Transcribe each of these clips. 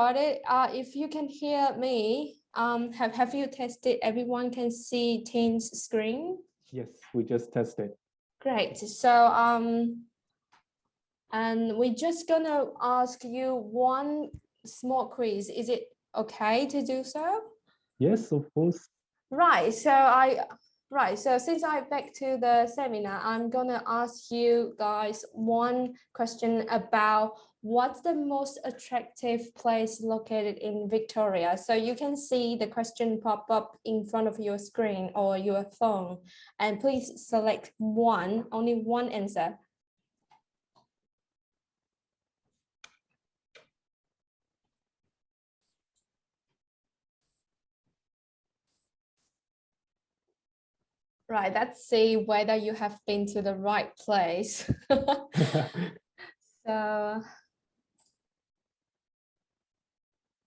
started. If you can hear me, have you tested? Everyone can see Teams screen? Yes, we just tested. Great. So and we're just gonna ask you one small quiz. Is it okay to do so? Yes, of course. Right. So since I'm back to the seminar, I'm gonna ask you guys one question about what's the most attractive place located in Victoria. So you can see the question pop up in front of your screen or your phone, and please select one, only one answer. Right, let's see whether you have been to the right place. So,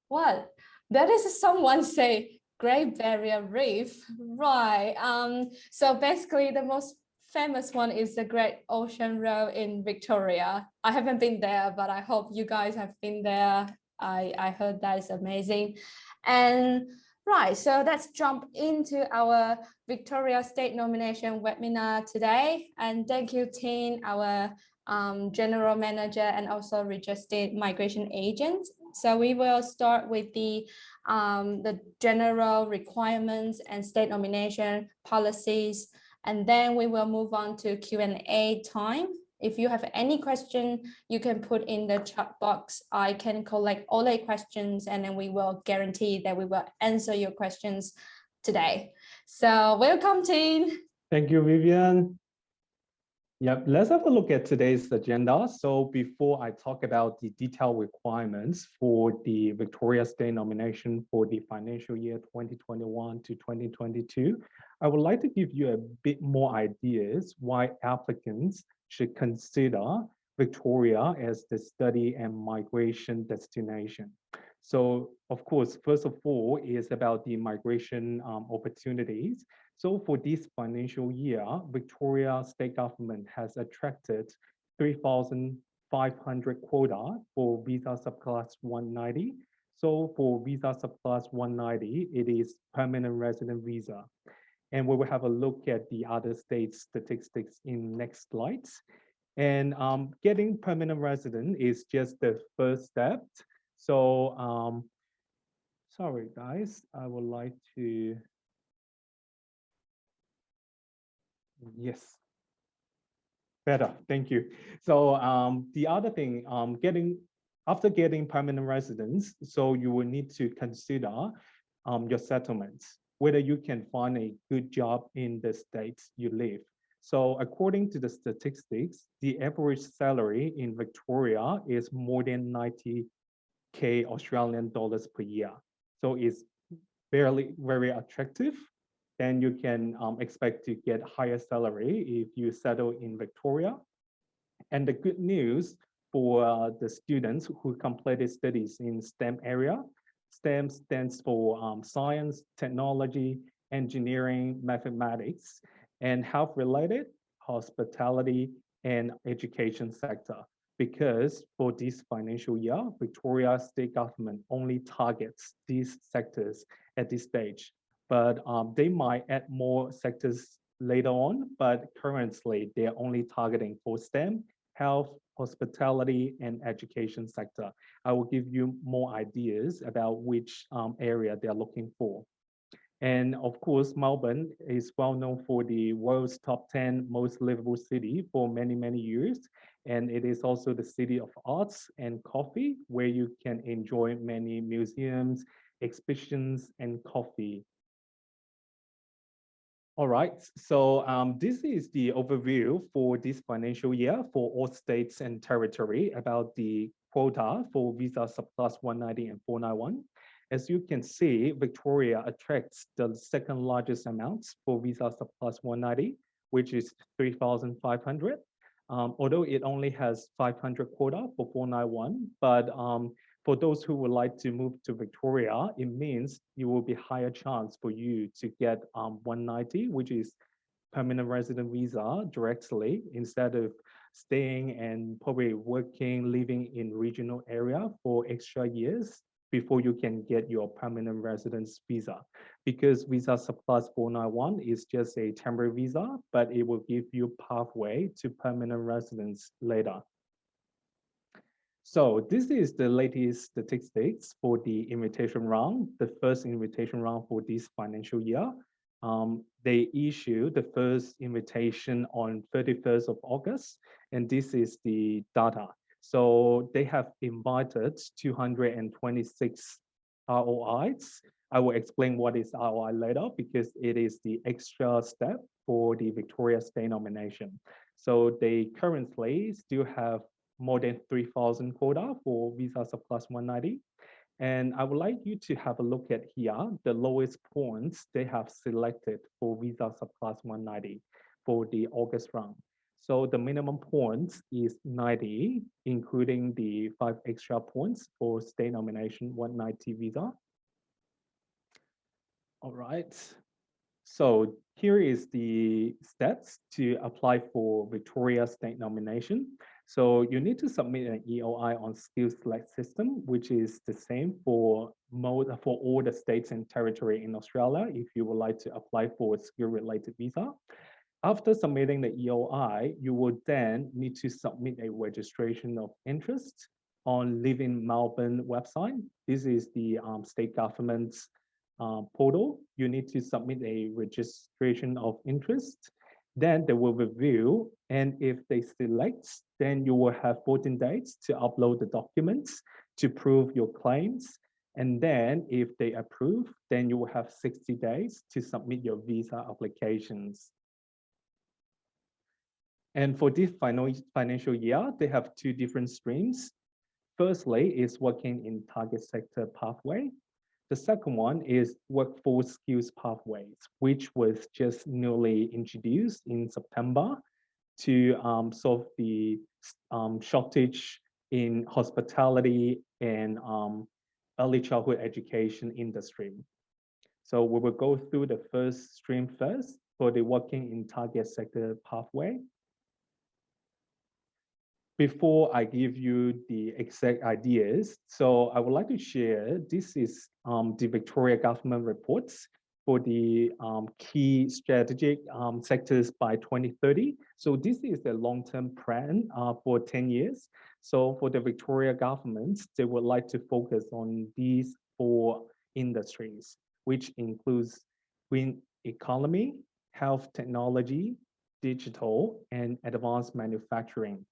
what? That is someone say Great Barrier Reef, right? So basically the most famous one is the Great Ocean Road in Victoria. I haven't been there, but I hope you guys have been there. I heard that is amazing. And right, so let's jump into our Victoria State nomination webinar today. And thank you, Tin, our general manager and also registered migration agent. So we will start with the general requirements and state nomination policies, and then we will move on to Q&A time. If you have any question, you can put in the chat box. I can collect all the questions, and then we will guarantee that we will answer your questions today. So welcome, Tin. Thank you, Vivian. Yep, let's have a look at today's agenda. So before I talk about the detailed requirements for the Victoria State nomination for the financial year 2021 to 2022, I would like to give you a bit more ideas why applicants should consider Victoria as the study and migration destination. So of course, first of all, is about the migration opportunities. So for this financial year, Victoria State Government has attracted 3,500 quota for visa subclass 190. So for visa subclass 190, it is permanent resident visa. And we will have a look at the other states' statistics in next slides. And getting permanent resident is just the first step. So sorry, guys, I would like to. Yes, better, thank you. So the other thing, after getting permanent residence, so you will need to consider your settlements, whether you can find a good job in the states you live. So according to the statistics, the average salary in Victoria is more than 90K Australian dollars per year. So it's very attractive. Then you can expect to get higher salary if you settle in Victoria. And the good news for the students who completed studies in STEM area, STEM stands for science, technology, engineering, mathematics, and health-related, hospitality, and education sector. Because for this financial year, Victoria State Government only targets these sectors at this stage. But they might add more sectors later on, but currently they're only targeting for STEM, health, hospitality, and education sector. I will give you more ideas about which area they're looking for. And of course, Melbourne is well known for the world's top 10 most livable city for many, many years. And it is also the city of arts and coffee, where you can enjoy many museums, exhibitions, and coffee. All right, so this is the overview for this financial year for all states and territory about the quota for visa subclass 190 and 491. As you can see, Victoria attracts the second largest amounts for visa subclass 190, which is 3,500. Although it only has 500 quota for 491, but for those who would like to move to Victoria, it means it will be higher chance for you to get 190, which is permanent resident visa directly, instead of staying and probably working, living in regional area for extra years. before you can get your permanent residence visa. Because Visa Surplus 491 is just a temporary visa, but it will give you pathway to permanent residence later. So this is the latest statistics for the invitation round, the first invitation round for this financial year. They issued the first invitation on 31st of August, and this is the data. So they have invited 226 ROIs. I will explain what is ROI later because it is the extra step for the Victoria State nomination. So they currently still have more than 3,000 quota for Visa Surplus 190. And I would like you to have a look at here, the lowest points they have selected for Visa Surplus 190 for the August round. So the minimum points is 90, including the 5 extra points for state nomination 190 visa. All right. So here is the steps to apply for Victoria State nomination. So you need to submit an EOI on Skills Select system, which is the same for all the states and territory in Australia if you would like to apply for a skill-related visa. After submitting the EOI, you will then need to submit a registration of interest on Live in Melbourne website. This is the state government's portal. You need to submit a registration of interest. Then they will review, and if they select, then you will have 14 days to upload the documents to prove your claims. And then if they approve, then you will have 60 days to submit your visa applications. And for this financial year, they have 2 different streams. Firstly is working in target sector pathway. The second one is workforce skills pathways, which was just newly introduced in September to solve the shortage in hospitality and early childhood education industry. So we will go through the first stream first for the working in target sector pathway. Before I give you the exact ideas, so I would like to share, this is the Victoria government reports for the key strategic sectors by 2030. So this is the long-term plan for 10 years. So for the Victoria government, they would like to focus on these 4 industries, which includes green economy, health technology, digital, and advanced manufacturing.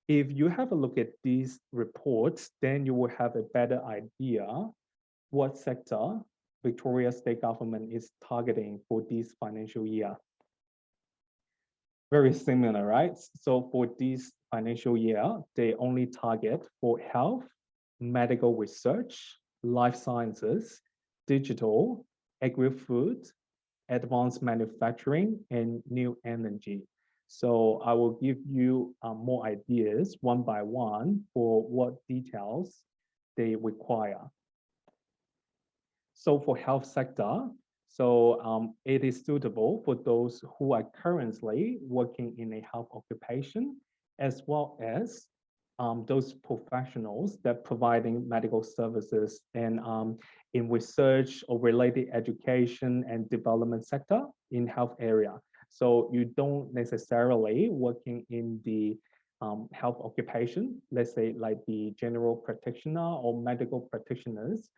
If you have a look at these reports, then you will have a better idea what sector Victoria State Government is targeting for this financial year. Very similar, right? So for this financial year, they only target for health, medical research, life sciences, digital, agri-food, advanced manufacturing, and new energy. So I will give you more ideas one by one for what details they require. So for health sector, so it is suitable for those who are currently working in a health occupation, as well as those professionals that providing medical services and in research or related education and development sector in health area. So you don't necessarily working in the health occupation, let's say like the general practitioner or medical practitioners.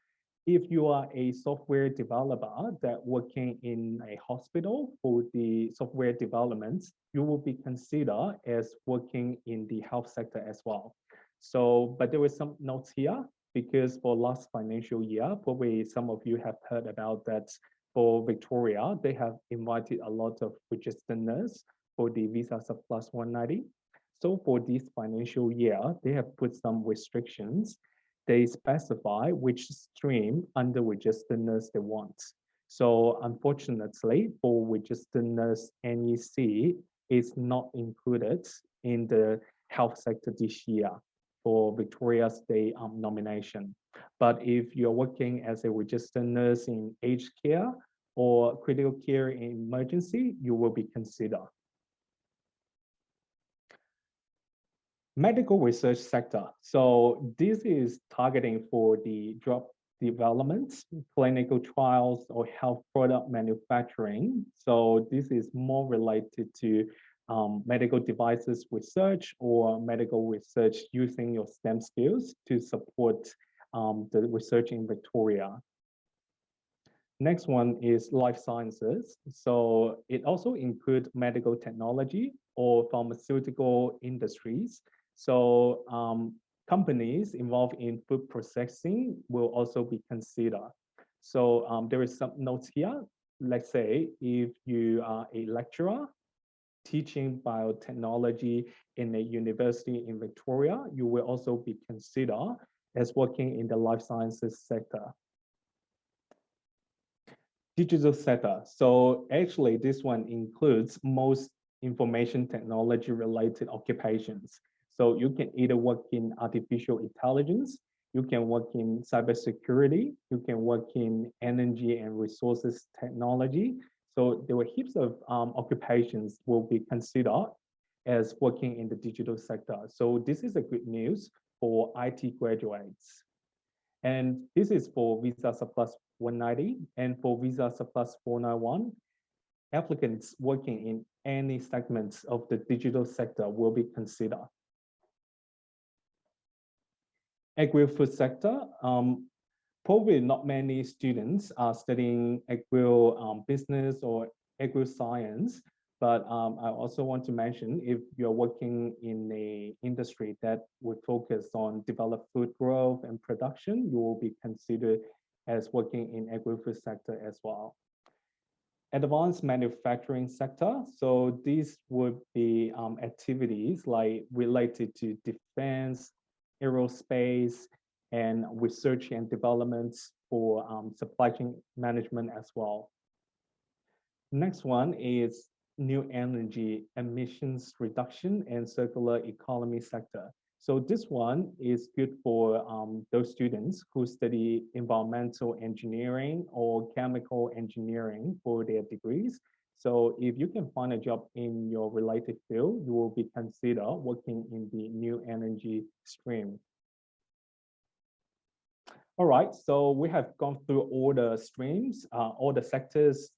If you are a software developer that working in a hospital for the software development, you will be considered as working in the health sector as well. So, but there were some notes here because for last financial year, probably some of you have heard about that for Victoria, they have invited a lot of registered nurses for the Visa Surplus 190. So for this financial year, they have put some restrictions. They specify which stream under registered nurse they want. So unfortunately, for registered nurse NEC is not included in the health sector this year for Victoria State nomination. But if you're working as a registered nurse in aged care or critical care in emergency, you will be considered. Medical research sector. So this is targeting for the drug development, clinical trials, or health product manufacturing. So this is more related to medical devices research or medical research using your STEM skills to support the research in Victoria. Next one is life sciences. So it also includes medical technology or pharmaceutical industries. So companies involved in food processing will also be considered. So there is some notes here. Let's say if you are a lecturer teaching biotechnology in a university in Victoria, you will also be considered as working in the life sciences sector. Digital sector. So actually this one includes most information technology related occupations. So you can either work in artificial intelligence, you can work in cybersecurity, you can work in energy and resources technology. So there were heaps of occupations will be considered as working in the digital sector. So this is a good news for IT graduates. And this is for visa surplus 190 and for visa surplus 491. Applicants working in any segments of the digital sector will be considered. Agri-food sector, probably not many students are studying agri business or agri-science, but I also want to mention if you're working in an industry that would focus on developed food growth and production, you will be considered as working in agri-food sector as well. Advanced manufacturing sector. So these would be activities like related to defense, aerospace, and research and development for supply chain management as well. Next one is new energy emissions reduction and circular economy sector. So this one is good for those students who study environmental engineering or chemical engineering for their degrees. So if you can find a job in your related field, you will be considered working in the new energy stream. All right, so we have gone through all the streams, all the sectors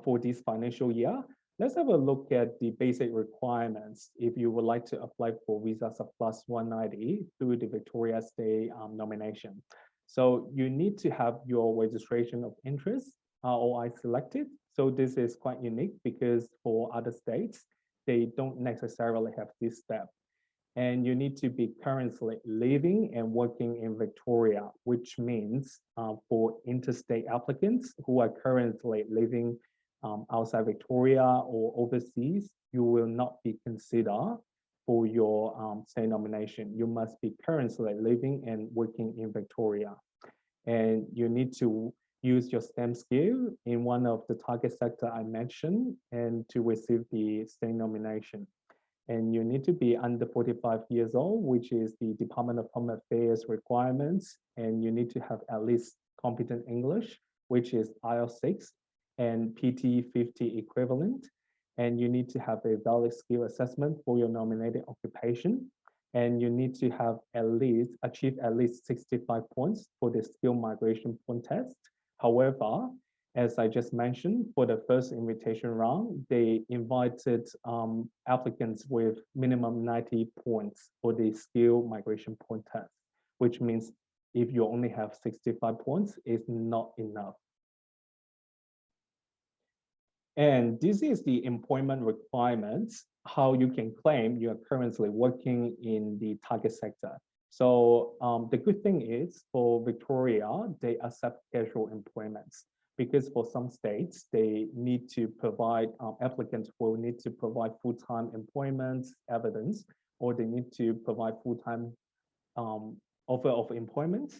for this financial year. Let's have a look at the basic requirements if you would like to apply for visa surplus 190 through the Victoria State nomination. So you need to have your registration of interest, ROI selected. So this is quite unique because for other states, they don't necessarily have this step. And you need to be currently living and working in Victoria, which means for interstate applicants who are currently living outside Victoria or overseas, you will not be considered for your state nomination. You must be currently living and working in Victoria. And you need to use your STEM skill in one of the target sector I mentioned and to receive the state nomination. And you need to be under 45 years old, which is the Department of Home Affairs requirements. And you need to have at least competent English, which is IELTS 6 and PT 50 equivalent. And you need to have a valid skill assessment for your nominated occupation. And you need to have achieve at least 65 points for the skill migration point test. However, as I just mentioned, for the first invitation round, they invited applicants with minimum 90 points for the skill migration point test, which means if you only have 65 points, it's not enough. And this is the employment requirements, how you can claim you are currently working in the target sector. So the good thing is for Victoria, they accept casual employments because for some states, they need to provide, applicants will need to provide full-time employment evidence, or they need to provide full-time offer of employment.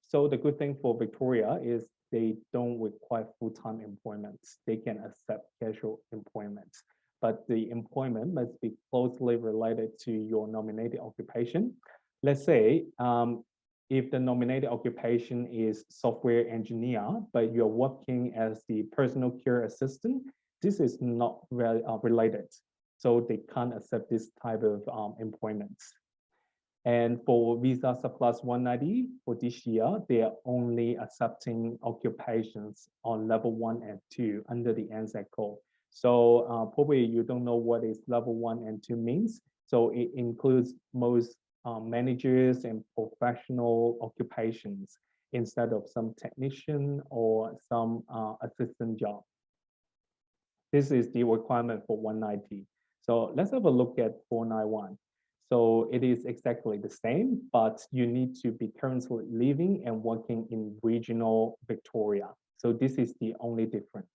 So the good thing for Victoria is they don't require full-time employment. They can accept casual employment, but the employment must be closely related to your nominated occupation. Let's say if the nominated occupation is software engineer, but you're working as the personal care assistant, this is not related. So they can't accept this type of employment. And for visa surplus 190 for this year, they are only accepting occupations on level 1 and 2 under the NSEC code. So probably you don't know what is level 1 and 2 means. So it includes most managers and professional occupations instead of some technician or some assistant job. This is the requirement for 190. So let's have a look at 491. So it is exactly the same, but you need to be currently living and working in regional Victoria. So this is the only difference.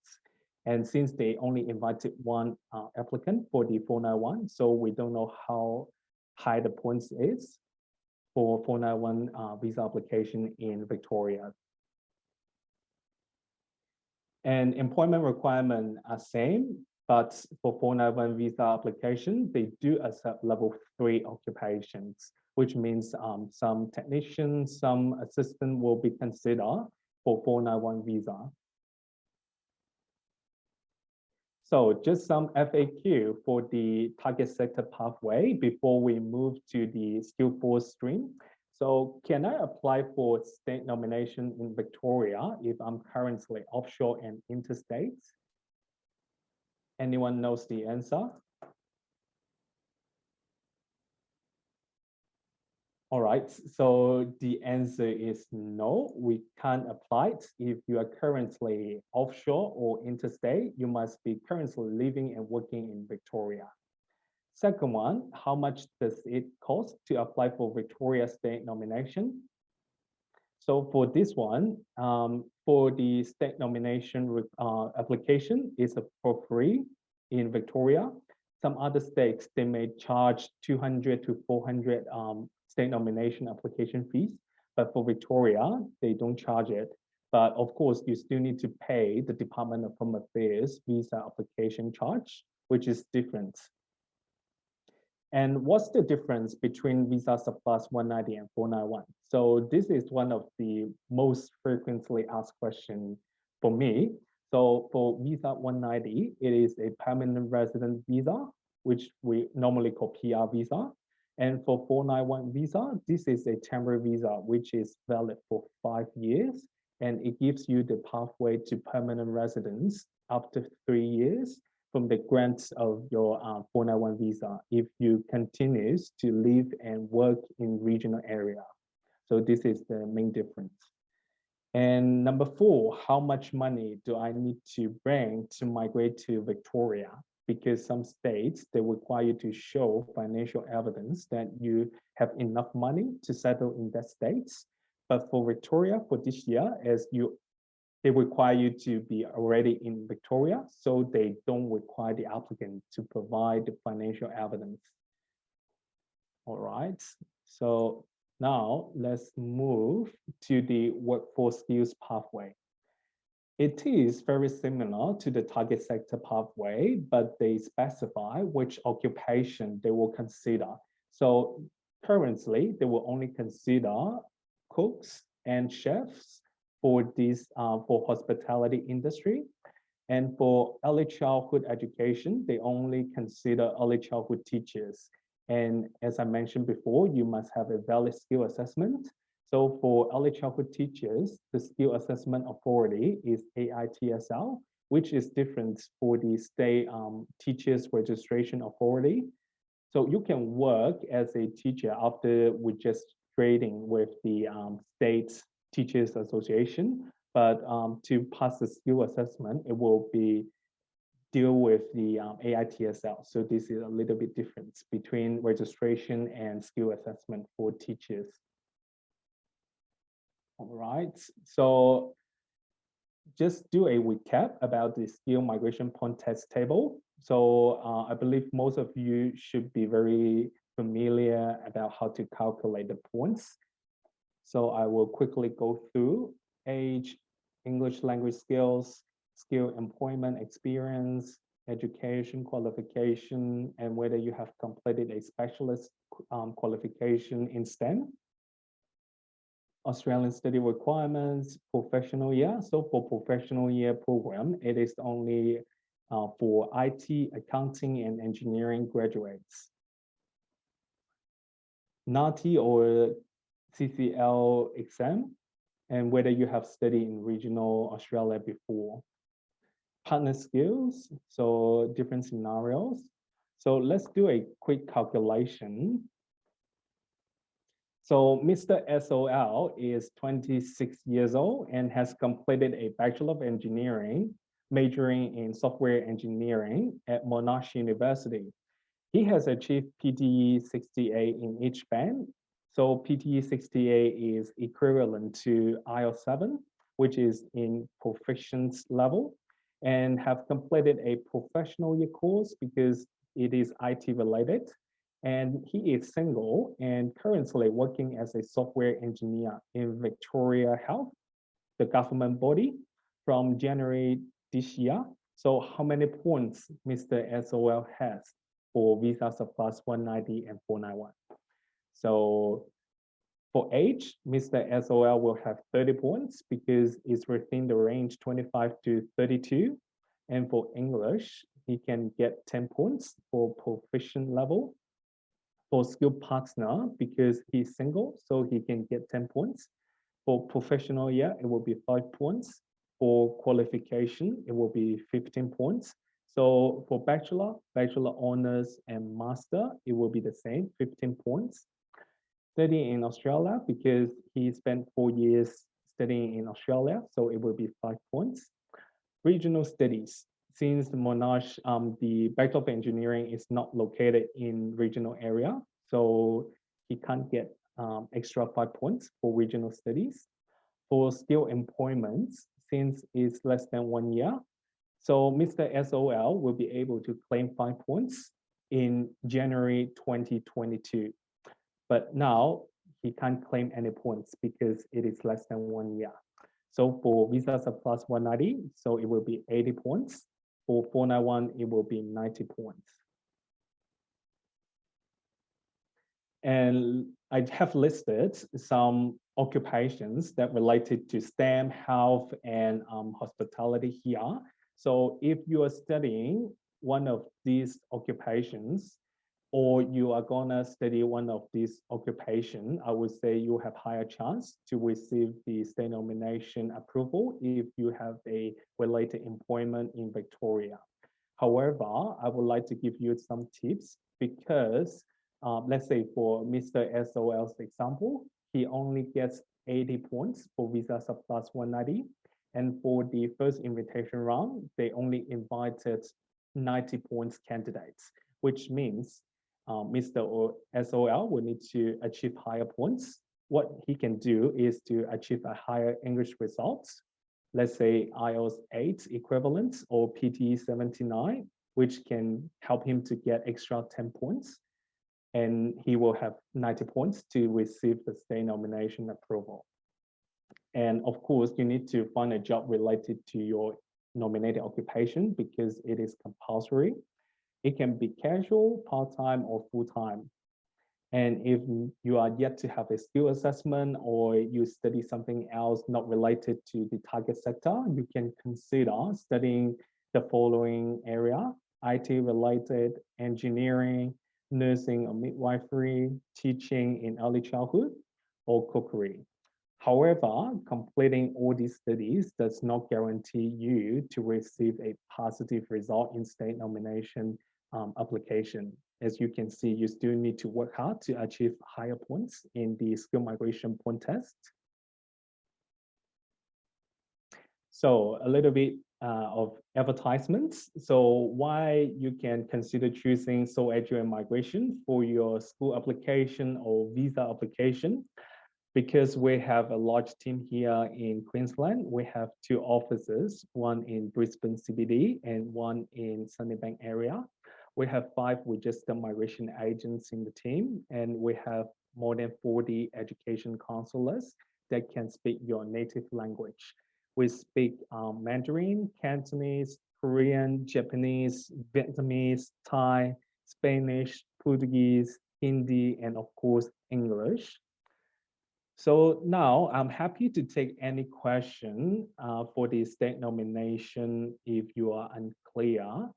And since they only invited one applicant for the 491, so we don't know how high the points is for 491 visa application in Victoria. And employment requirements are same, but for 491 visa application, they do accept level 3 occupations, which means some technicians, some assistant will be considered for 491 visa. So just some FAQ for the target sector pathway before we move to the skill force stream. So can I apply for state nomination in Victoria if I'm currently offshore and interstate? Anyone knows the answer? All right, so the answer is no, we can't apply it. If you are currently offshore or interstate, you must be currently living and working in Victoria. Second one, how much does it cost to apply for Victoria state nomination? So for this one, for the state nomination application is for free in Victoria. Some other states, they may charge 200 to 400 state nomination application fees, but for Victoria, they don't charge it. But of course, you still need to pay the Department of Home Affairs visa application charge, which is different. And what's the difference between visa surplus 190 and 491? So this is one of the most frequently asked questions for me. So for visa 190, it is a permanent resident visa, which we normally call PR visa. And for 491 visa, this is a temporary visa, which is valid for 5 years. And it gives you the pathway to permanent residence after 3 years from the grant of your 491 visa if you continue to live and work in regional area. So this is the main difference. And number 4, how much money do I need to bring to migrate to Victoria? Because some states, they require you to show financial evidence that you have enough money to settle in that state. But for Victoria, for this year, they require you to be already in Victoria, so they don't require the applicant to provide the financial evidence. All right, so now let's move to the workforce skills pathway. It is very similar to the target sector pathway, but they specify which occupation they will consider. So currently, they will only consider cooks and chefs for this for hospitality industry. And for early childhood education, they only consider early childhood teachers. And as I mentioned before, you must have a valid skill assessment. So for early childhood teachers, the skill assessment authority is AITSL, which is different for the state teachers registration authority. So you can work as a teacher after registering with the state Teachers Association, but to pass the skill assessment, it will be deal with the AITSL. So this is a little bit different between registration and skill assessment for teachers. All right, so just do a recap about the skill migration point test table. So I believe most of you should be very familiar about how to calculate the points. So I will quickly go through age, English language skills, skill employment experience, education qualification, and whether you have completed a specialist qualification in STEM. Australian study requirements, professional year. So for professional year program, it is only for IT, accounting, and engineering graduates. NATI or CCL exam, and whether you have studied in regional Australia before. Partner skills, so different scenarios. So let's do a quick calculation. So Mr. SOL is 26 years old and has completed a Bachelor of Engineering, majoring in software engineering at Monash University. He has achieved PTE 68 in each band. So PTE 68 is equivalent to IELTS 7, which is in proficiency level, and have completed a professional year course because it is IT related. And he is single and currently working as a software engineer in Victoria Health, the government body, from January this year. So how many points Mr. SOL has for visa surplus 190 and 491? So for age, Mr. SOL will have 30 points because it's within the range 25 to 32. And for English, he can get 10 points for proficient level. For skilled partner, because he's single, so he can get 10 points. For professional year, it will be 5 points. For qualification, it will be 15 points. So for bachelor honors, and master, it will be the same, 15 points. Studying in Australia, because he spent 4 years studying in Australia, so it will be 5 points. Regional studies, since Monash, the Bachelor of Engineering is not located in regional area, so he can't get extra 5 points for regional studies. For skill employments, since it's less than 1 year, so Mr. SOL will be able to claim 5 points in January 2022. But now he can't claim any points because it is less than 1 year. So for visa surplus 190, so it will be 80 points. For 491, it will be 90 points. And I have listed some occupations that related to STEM, health, and hospitality here. So if you are studying one of these occupations, or you are gonna study one of these occupations, I would say you have higher chance to receive the state nomination approval if you have a related employment in Victoria. However, I would like to give you some tips because let's say for Mr. SOL's example, he only gets 80 points for visa surplus 190. And for the first invitation round, they only invited 90 points candidates, which means Mr. SOL will need to achieve higher points. What he can do is to achieve a higher English results, let's say IELTS 8 equivalent or PTE 79, which can help him to get extra 10 points. And he will have 90 points to receive the state nomination approval. And of course, you need to find a job related to your nominated occupation because it is compulsory. It can be casual, part-time, or full-time. And if you are yet to have a skill assessment or you study something else not related to the target sector, you can consider studying the following area: IT-related, engineering, nursing or midwifery, teaching in early childhood, or cookery. However, completing all these studies does not guarantee you to receive a positive result in state nomination application. As you can see, you still need to work hard to achieve higher points in the skill migration point test. So a little bit of advertisements. So why you can consider choosing Seoul Edu and Migration for your school application or visa application. Because we have a large team here in Queensland, we have 2 offices, one in Brisbane CBD and one in Sunnybank area. We have 5 registered migration agents in the team, and we have more than 40 education counselors that can speak your native language. We speak Mandarin, Cantonese, Korean, Japanese, Vietnamese, Thai, Spanish, Portuguese, Hindi, and of course, English. So now I'm happy to take any question for the state nomination. If you are unclear,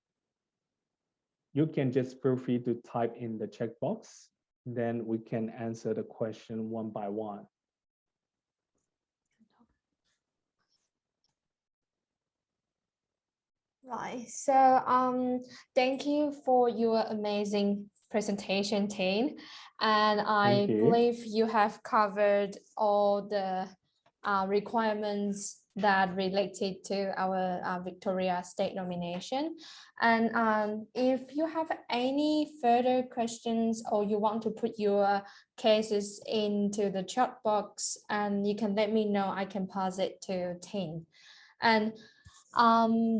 you can just feel free to type in the checkbox Then we can answer the question one by one. Right. So thank you for your amazing presentation, Tin. And I believe you have covered all the requirements that related to our Victoria State nomination. And if you have any further questions or you want to put your cases into the chat box, and you can let me know, I can pass it to Tin. And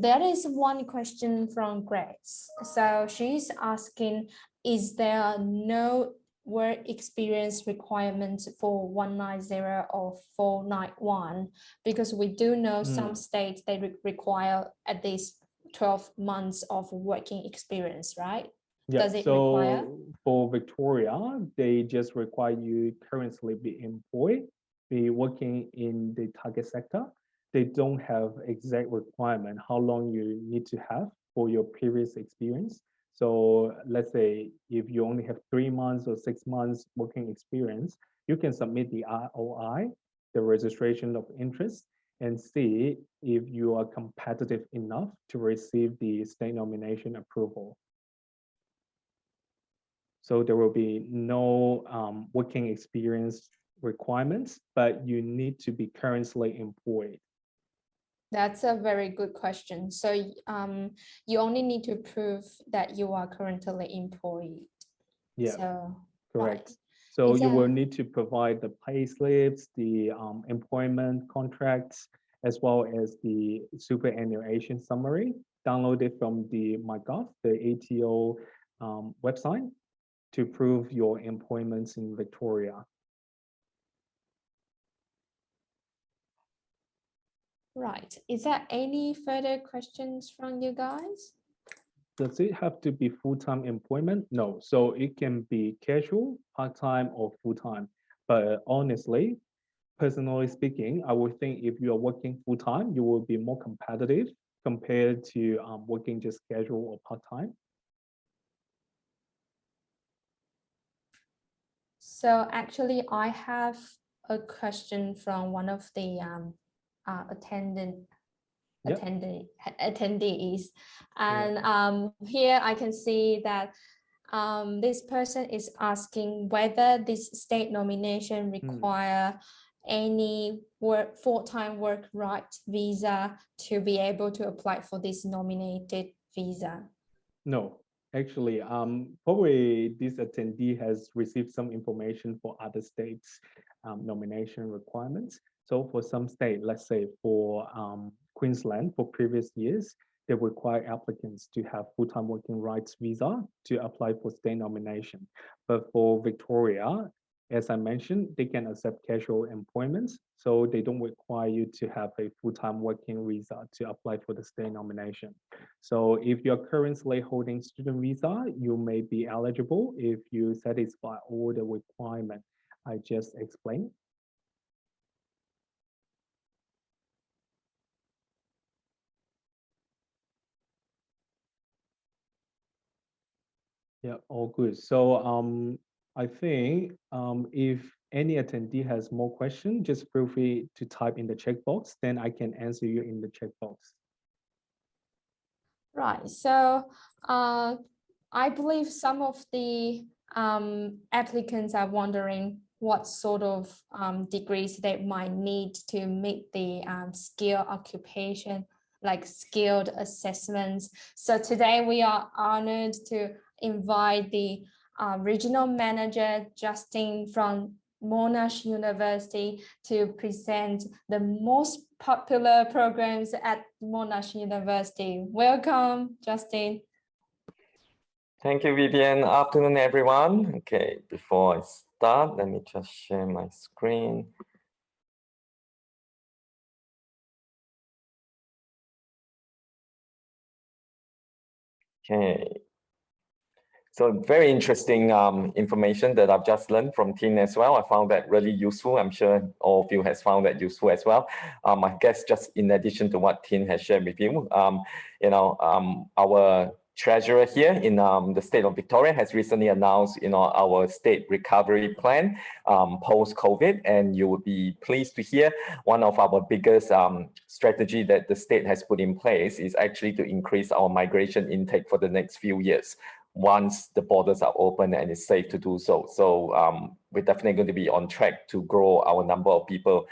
there is one question from Grace. So she's asking, is there no work experience requirements for 190 or 491? Because we do know some states, they require at least 12 months of working experience, right? Yeah, Does it require? For Victoria, they just require you currently be employed, be working in the target sector. They don't have exact requirement how long you need to have for your previous experience. So let's say if you only have 3 months or 6 months working experience, you can submit the ROI, the registration of interest, and see if you are competitive enough to receive the state nomination approval. So there will be no working experience requirements, but you need to be currently employed. That's a very good question. So you only need to prove that you are currently employed. Yeah, so, correct. Right. So you will need to provide the pay slips, the employment contracts, as well as the superannuation summary downloaded from the MyGov, the ATO website, to prove your employments in Victoria. Right. Is there any further questions from you guys? Does it have to be full-time employment? No. So it can be casual, part-time, or full-time. But honestly, personally speaking, I would think if you are working full-time, you will be more competitive compared to working just casual or part-time. So actually, I have a question from one of the attendees, and here I can see that this person is asking whether this state nomination require any full-time work right visa to be able to apply for this nominated visa. No, actually, probably this attendee has received some information for other states' nomination requirements. So for some state, let's say for Queensland, for previous years, they require applicants to have full-time working rights visa to apply for state nomination. But for Victoria, as I mentioned, they can accept casual employments, so they don't require you to have a full-time working visa to apply for the state nomination. So if you're currently holding student visa, you may be eligible if you satisfy all the requirements I just explained. Yeah, all good. So I think if any attendee has more questions, just feel free to type in the checkbox, then I can answer you in the checkbox. Right. So I believe some of the applicants are wondering what sort of degrees they might need to meet the skill occupation, like skilled assessments. So today we are honored to invite the regional manager, Justin, from Monash University to present the most popular programs at Monash University. Welcome, Justin. Thank you, Vivian. Afternoon, everyone. Okay, before I start, let me just share my screen. Okay. So very interesting information that I've just learned from Tin as well. I found that really useful. I'm sure all of you has found that useful as well. I guess just in addition to what Tin has shared with you, our treasurer here in the state of Victoria has recently announced, our state recovery plan post-COVID, and you will be pleased to hear one of our biggest strategy that the state has put in place is actually to increase our migration intake for the next few years once the borders are open and it's safe to do so. So we're definitely going to be on track to grow our number of people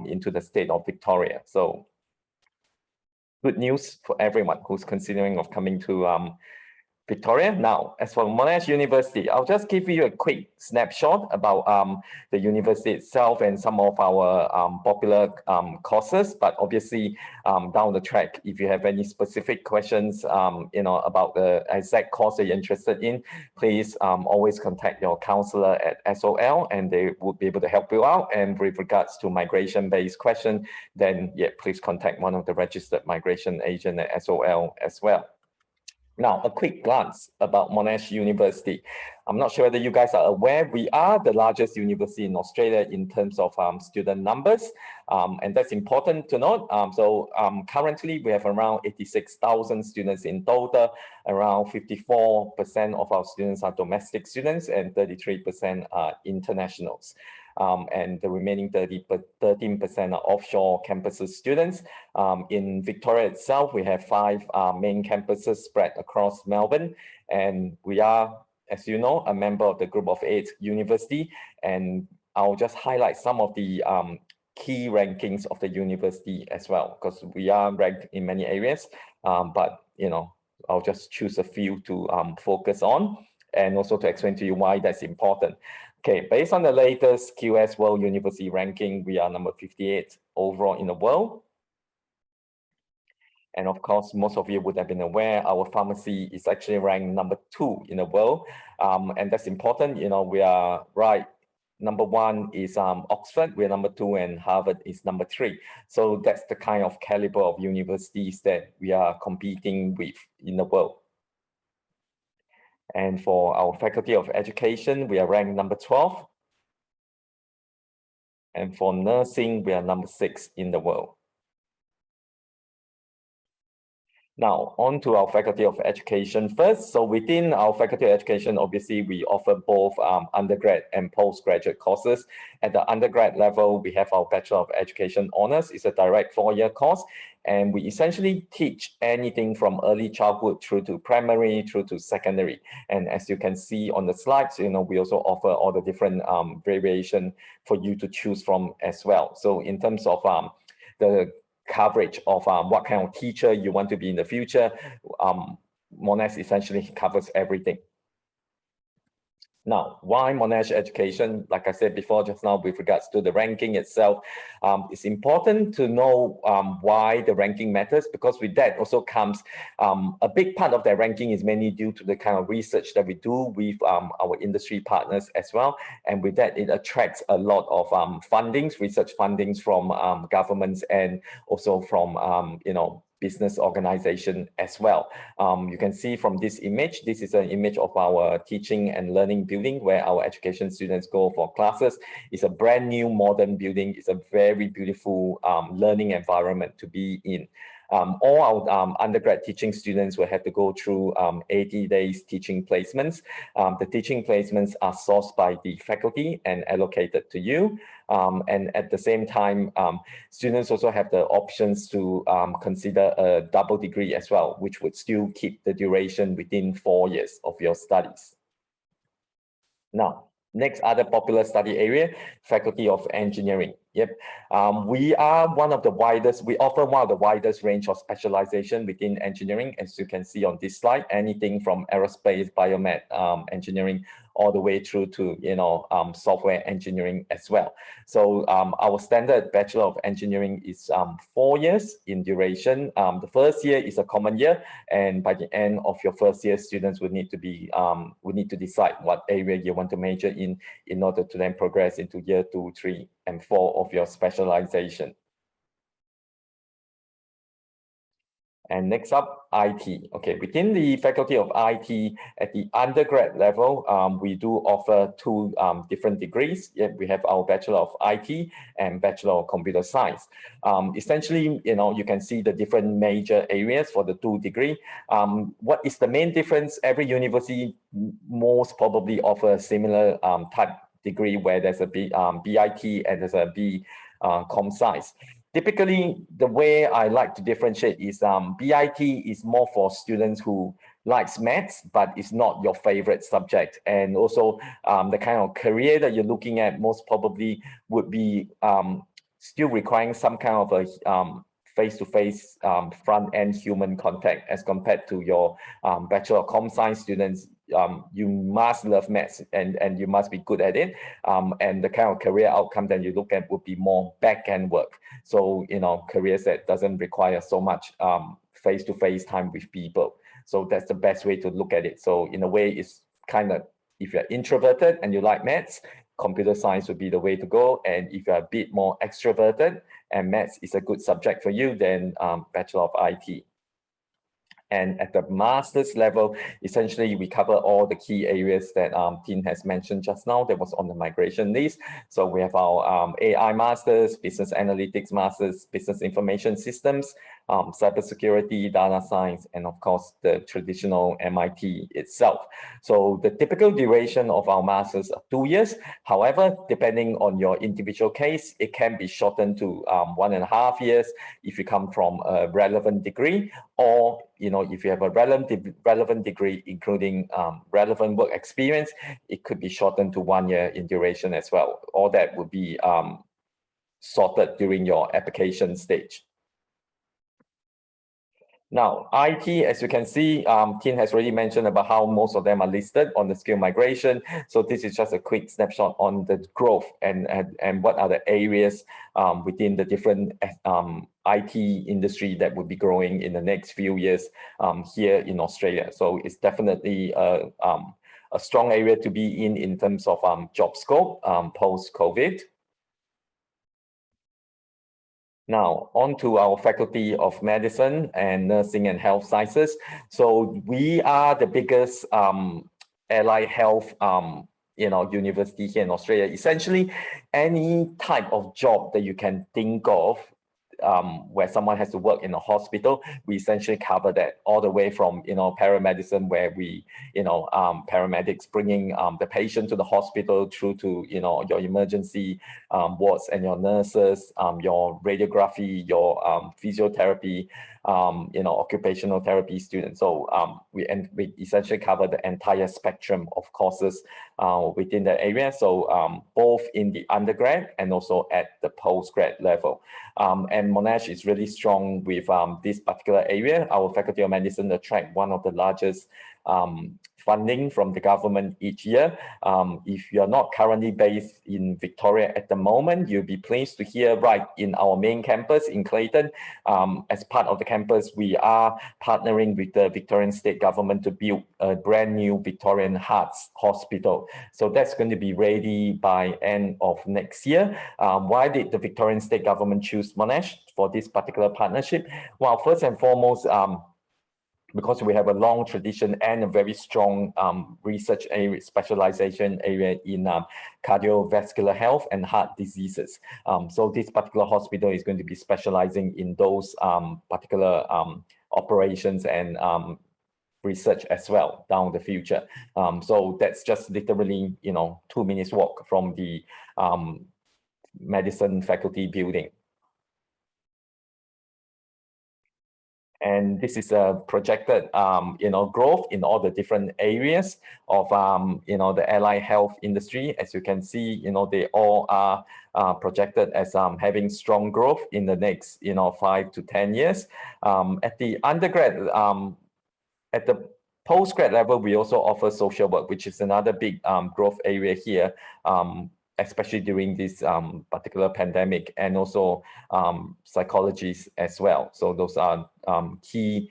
into the state of Victoria. So good news for everyone who's considering of coming to Victoria. Now, as for Monash University, I'll just give you a quick snapshot about the university itself and some of our popular courses. But obviously, down the track, if you have any specific questions, about the exact course that you're interested in, please always contact your counselor at SOL, and they would be able to help you out. And with regards to migration-based question, then yeah, please contact one of the registered migration agent at SOL as well. Now, a quick glance about Monash University. I'm not sure whether you guys are aware, we are the largest university in Australia in terms of student numbers, and that's important to note. Currently, we have around 86,000 students in total. Around 54% of our students are domestic students and 33% are internationals. And the remaining 13% are offshore campuses students. In Victoria itself, we have 5 main campuses spread across Melbourne, and we are, as you know, a member of the Group of 8 University, and I'll just highlight some of the key rankings of the university as well, because we are ranked in many areas, but I'll just choose a few to focus on, and also to explain to you why that's important. Okay, based on the latest QS World University ranking, we are number 58 overall in the world. And of course, most of you would have been aware, our pharmacy is actually ranked number 2 in the world. And that's important, we are right. Number 1 is Oxford, we're number 2, and Harvard is number 3. So that's the kind of caliber of universities that we are competing with in the world. And for our Faculty of Education, we are ranked number 12. And for nursing, we are number 6 in the world. Now, on to our Faculty of Education first. So within our Faculty of Education, obviously, we offer both undergrad and postgraduate courses. At the undergrad level, we have our Bachelor of Education Honours. It's a direct 4-year course. And we essentially teach anything from early childhood through to primary, through to secondary. And as you can see on the slides, we also offer all the different variation for you to choose from as well. So in terms of the coverage of what kind of teacher you want to be in the future, Monash essentially covers everything. Now, why Monash Education? Like I said before, just now, with regards to the ranking itself, it's important to know why the ranking matters, because with that also comes a big part of that ranking is mainly due to the kind of research that we do with our industry partners as well. And with that, it attracts a lot of fundings, research fundings from governments and also from, business organization as well. You can see from this image, this is an image of our teaching and learning building where our education students go for classes. It's a brand new modern building. It's a very beautiful learning environment to be in. All our undergrad teaching students will have to go through 80 days teaching placements. The teaching placements are sourced by the faculty and allocated to you. And at the same time, students also have the options to consider a double degree as well, which would still keep the duration within 4 years of your studies. Now, next other popular study area, Faculty of Engineering. Yep, we are one of the widest, we offer one of the widest range of specialization within engineering, as you can see on this slide, anything from aerospace, biomed, engineering, all the way through to, software engineering as well. So our standard Bachelor of Engineering is 4 years in duration. The first year is a common year, and by the end of your first year, students would need to decide what area you want to major in order to then progress into year 2, 3, and 4 of your specialization. And next up, IT. Okay, within the Faculty of IT at the undergrad level, we do offer two different degrees. Yeah, we have our Bachelor of IT and Bachelor of Computer Science. Essentially, you can see the different major areas for the two degree. What is the main difference? Every university most probably offer a similar type degree where there's a BIT and there's a Com Science. Typically, the way I like to differentiate is BIT is more for students who likes maths, but it's not your favorite subject. And also the kind of career that you're looking at most probably would be still requiring some kind of a face-to-face front-end human contact as compared to your Bachelor of Com Science students. You must love maths and you must be good at it. And the kind of career outcome that you look at would be more back-end work. So, careers that doesn't require so much face-to-face time with people. So that's the best way to look at it. So in a way, it's kind of, if you're introverted and you like maths, computer science would be the way to go. And if you're a bit more extroverted and maths is a good subject for you, then Bachelor of IT. And at the master's level, essentially, we cover all the key areas that Tin has mentioned just now that was on the migration list. So we have our AI masters, business analytics masters, business information systems, cybersecurity, data science, and of course, the traditional MIT itself. So the typical duration of our masters are 2 years. However, depending on your individual case, it can be shortened to 1.5 years if you come from a relevant degree, or if you have a relevant degree, including relevant work experience, it could be shortened to 1 year in duration as well. All that would be sorted during your application stage. Now, IT, as you can see, Tin has already mentioned about how most of them are listed on the skill migration. So this is just a quick snapshot on the growth and what are the areas within the different IT industry that would be growing in the next few years here in Australia. So it's definitely a strong area to be in terms of job scope post-COVID. Now, on to our Faculty of Medicine and Nursing and Health Sciences. So we are the biggest allied health university here in Australia. Essentially, any type of job that you can think of where someone has to work in a hospital, we essentially cover that, all the way from paramedicine, where we paramedics bringing the patient to the hospital, through to your emergency wards, and your nurses, your radiography, your physiotherapy, occupational therapy students. So we essentially cover the entire spectrum of courses within the area. So both in the undergrad and also at the postgrad level. And Monash is really strong with this particular area. Our Faculty of Medicine attract one of the largest funding from the government each year. If you're not currently based in Victoria at the moment, you'll be pleased to hear right in our main campus in Clayton. As part of the campus, we are partnering with the Victorian state government to build a brand new Victorian Hearts Hospital. So that's going to be ready by end of next year. Why did the Victorian state government choose Monash for this particular partnership? Well, first and foremost, because we have a long tradition and a very strong research area, specialization area in cardiovascular health and heart diseases. So this particular hospital is going to be specializing in those particular operations and research as well down the future. So that's just literally, 2 minutes walk from the medicine faculty building. And this is a projected, growth in all the different areas of, the allied health industry. As you can see, they all are projected as having strong growth in the next, 5 to 10 years. At the undergrad, at the postgrad level, we also offer social work, which is another big growth area here, especially during this particular pandemic, and also psychologists as well. So those are key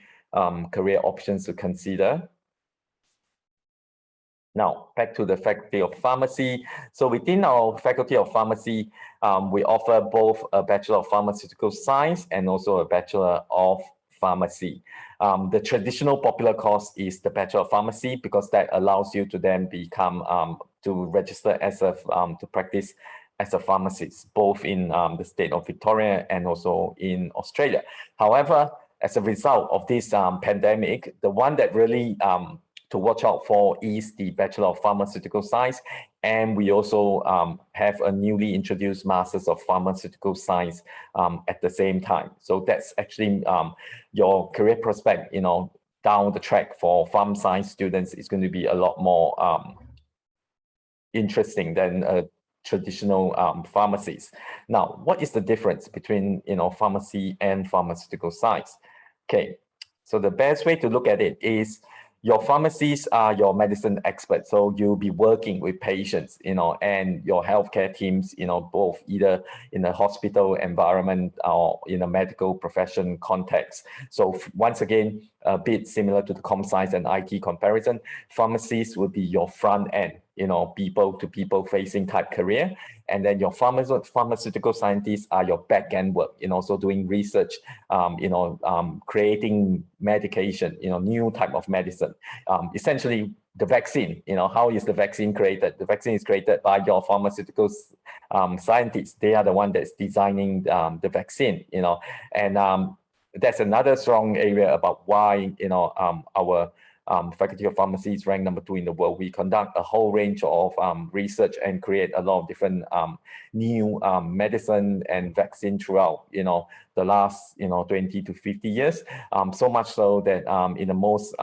career options to consider. Now, back to the Faculty of Pharmacy. So within our Faculty of Pharmacy, we offer both a Bachelor of Pharmaceutical Science and also a Bachelor of Pharmacy. The traditional popular course is the Bachelor of Pharmacy, because that allows you to then become to register as a to practice as a pharmacist, both in the state of Victoria and also in Australia. However, as a result of this pandemic, the one that really to watch out for is the Bachelor of Pharmaceutical Science. And we also have a newly introduced Masters of Pharmaceutical Science at the same time. So that's actually your career prospect, down the track for pharm science students is going to be a lot more interesting than a traditional pharmacist. Now, what is the difference between pharmacy and pharmaceutical science? Okay, so the best way to look at it is your pharmacists are your medicine experts. So you'll be working with patients, and your healthcare teams, both either in a hospital environment or in a medical profession context. So once again, a bit similar to the com science and IT comparison, pharmacists will be your front end, people to people facing type career. And then your pharmaceutical scientists are your back end work, so doing research, creating medication, new type of medicine. Essentially the vaccine, how is the vaccine created? The vaccine is created by your pharmaceutical scientists. They are the one that's designing the vaccine, and that's another strong area about why, our Faculty of Pharmacy is ranked number 2 in the world. We conduct a whole range of research and create a lot of different new medicine and vaccine throughout, the last, 20 to 50 years. So much so that in the most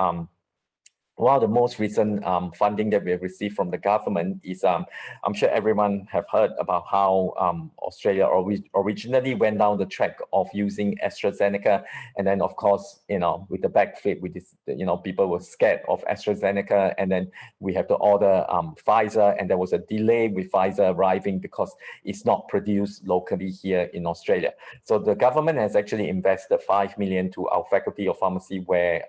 one of the most recent funding that we have received from the government is, I'm sure everyone have heard about how Australia originally went down the track of using AstraZeneca. And then of course, with the backflip, with this, people were scared of AstraZeneca, and then we have to order Pfizer, and there was a delay with Pfizer arriving because it's not produced locally here in Australia. So the government has actually invested 5 million to our Faculty of Pharmacy, where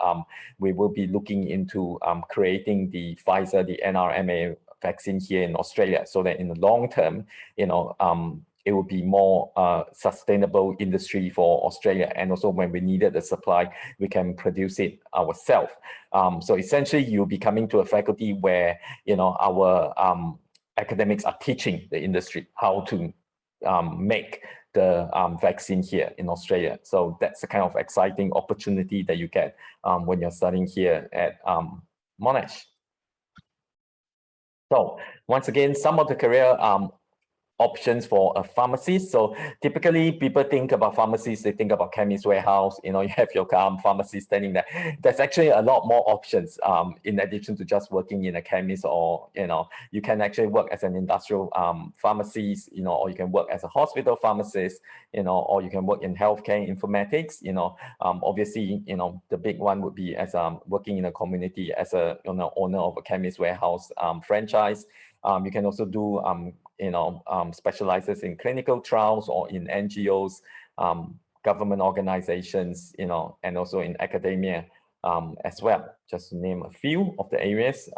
we will be looking into creating the Pfizer, the NRMA vaccine here in Australia, so that in the long term, it will be more sustainable industry for Australia. And also when we needed the supply, we can produce it ourselves. So essentially you'll be coming to a faculty where, our academics are teaching the industry how to make the vaccine here in Australia. So that's the kind of exciting opportunity that you get when you're studying here at Monash. So once again, some of the career options for a pharmacist. So typically people think about pharmacists, they think about chemist warehouse, you have your pharmacist standing there. There's actually a lot more options in addition to just working in a chemist, or, you can actually work as an industrial pharmacist, or you can work as a hospital pharmacist, or you can work in healthcare informatics, obviously, the big one would be as working in a community as a owner of a chemist warehouse franchise. You can also do specializes in clinical trials or in NGOs, government organizations, and also in academia as well, just to name a few of the areas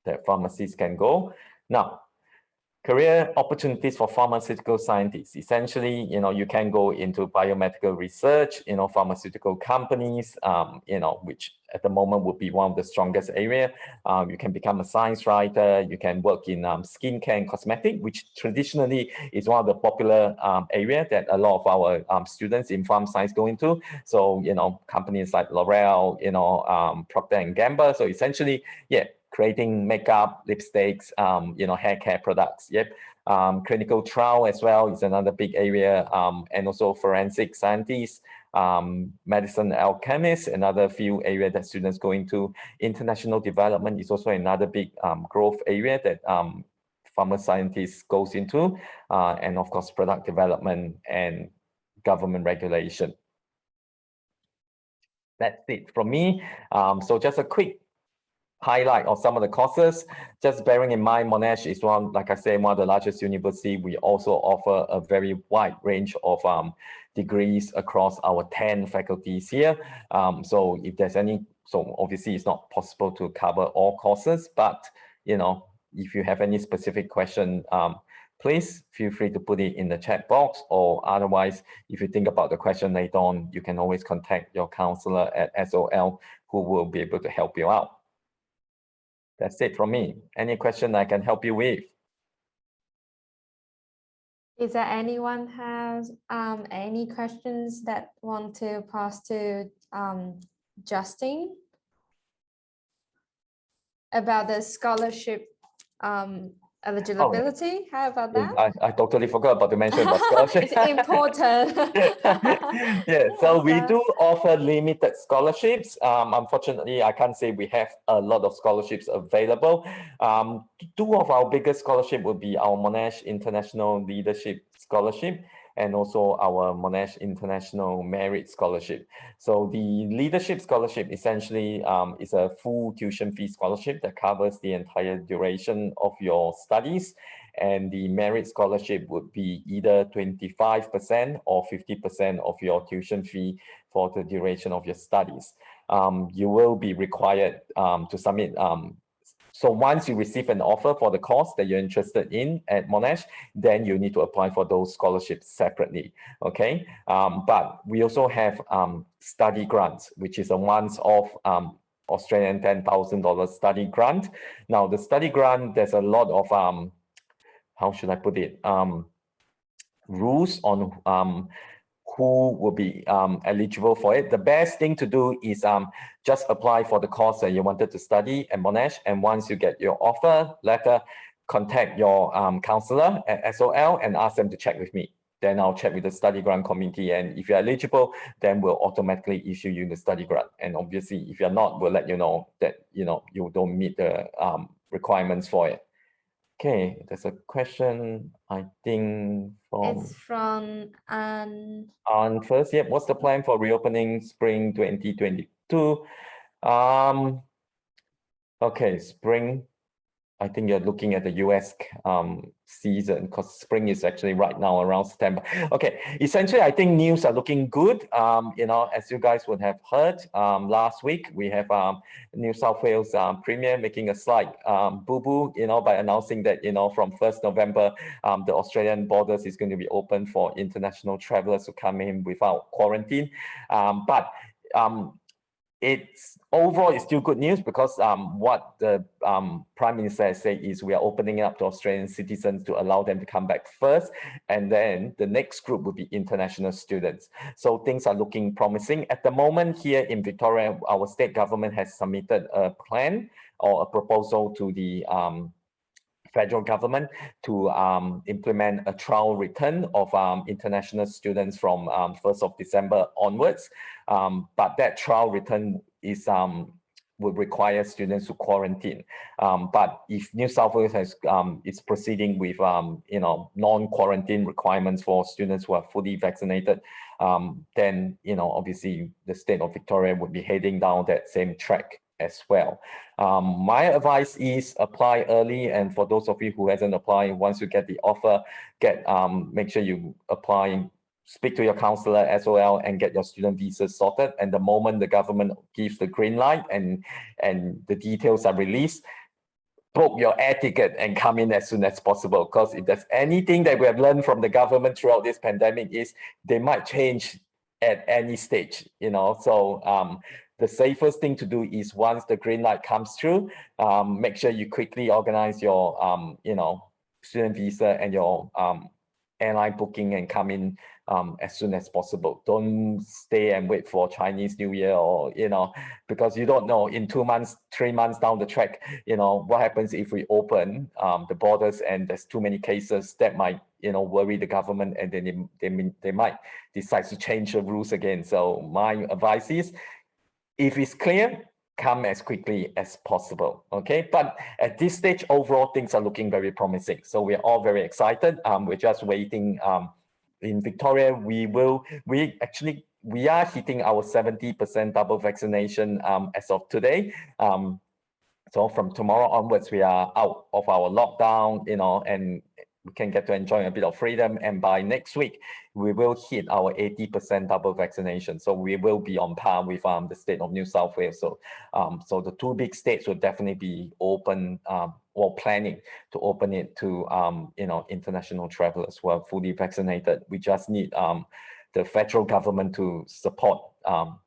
that pharmacists can go. Now, career opportunities for pharmaceutical scientists. Essentially, you can go into biomedical research, pharmaceutical companies, which at the moment would be one of the strongest area. You can become a science writer. You can work in skincare and cosmetic, which traditionally is one of the popular area that a lot of our students in pharm science go into. So, companies like L'Oreal, Procter & Gamble. So essentially, yeah, creating makeup, lipsticks, hair care products. Yep. Clinical trial as well is another big area, and also forensic scientists, medicine alchemists, another few area that students go into. International development is also another big growth area that pharma scientists goes into, and of course product development and government regulation. That's it from me. So just a quick highlight of some of the courses. Just bearing in mind, Monash is like I said, one of the largest universities. We also offer a very wide range of degrees across our 10 faculties here. So if there's so obviously it's not possible to cover all courses, but if you have any specific question, please feel free to put it in the chat box, or otherwise, if you think about the question later on, you can always contact your counselor at SOL, who will be able to help you out. That's it from me. Any question I can help you with? Is there anyone has any questions that want to pass to Justin about the scholarship eligibility? How about that? I totally forgot about to mention about scholarship. It's important. Yeah, so we do offer limited scholarships. Unfortunately, I can't say we have a lot of scholarships available. Two of our biggest scholarship would be our Monash International Leadership Scholarship and also our Monash International Merit Scholarship. So the Leadership Scholarship essentially is a full tuition fee scholarship that covers the entire duration of your studies. And the Merit Scholarship would be either 25% or 50% of your tuition fee for the duration of your studies. You will be required to submit. So once you receive an offer for the course that you're interested in at Monash, then you need to apply for those scholarships separately, okay? But we also have study grants, which is a once-off Australian $10,000 study grant. Now, the study grant, there's a lot of, how should I put it, rules on who will be eligible for it. The best thing to do is just apply for the course that you wanted to study at Monash, and once you get your offer letter, contact your counselor at SOL and ask them to check with me. Then I'll check with the study grant committee, and if you're eligible, then we'll automatically issue you the study grant. And obviously, if you're not, we'll let you know that you don't meet the requirements for it. Okay, there's a question, I think, from... It's from first, yeah, what's the plan for reopening spring 2022? Okay, spring, I think you're looking at the US season, because spring is actually right now around September. Okay, essentially, I think news are looking good. As you guys would have heard, last week, we have New South Wales Premier making a slight boo-boo, by announcing that, from 1st November, the Australian borders is going to be open for international travelers to come in without quarantine. It's overall, it's still good news, because what the Prime Minister has said is we are opening it up to Australian citizens to allow them to come back first, and then the next group will be international students. So things are looking promising. At the moment here in Victoria, our state government has submitted a plan or a proposal to the federal government to implement a trial return of international students from 1st of December onwards. But that trial return is would require students to quarantine. But if New South Wales is proceeding with non-quarantine requirements for students who are fully vaccinated, then obviously the state of Victoria would be heading down that same track as well. My advice is apply early, and for those of you who hasn't applied, once you get the offer, make sure you apply, speak to your counselor SOL and get your student visa sorted. And the moment the government gives the green light and the details are released, book your air ticket and come in as soon as possible. Because if there's anything that we have learned from the government throughout this pandemic is they might change at any stage, so the safest thing to do is once the green light comes through, make sure you quickly organize your student visa and your airline booking and come in as soon as possible. Don't stay and wait for Chinese New Year, or because you don't know in 2 months, 3 months down the track, what happens if we open the borders and there's too many cases. That might worry the government, and then they might decide to change the rules again. So my advice is, if it's clear, come as quickly as possible, okay? But at this stage, overall, things are looking very promising. So we're all very excited. We're just waiting. In Victoria, we are hitting our 70% double vaccination as of today. So from tomorrow onwards, we are out of our lockdown, and we can get to enjoy a bit of freedom. And by next week, we will hit our 80% double vaccination. So we will be on par with the state of New South Wales. So, so the two big states will definitely be open or planning to open it to, you know, international travelers who are fully vaccinated. We just need the federal government to support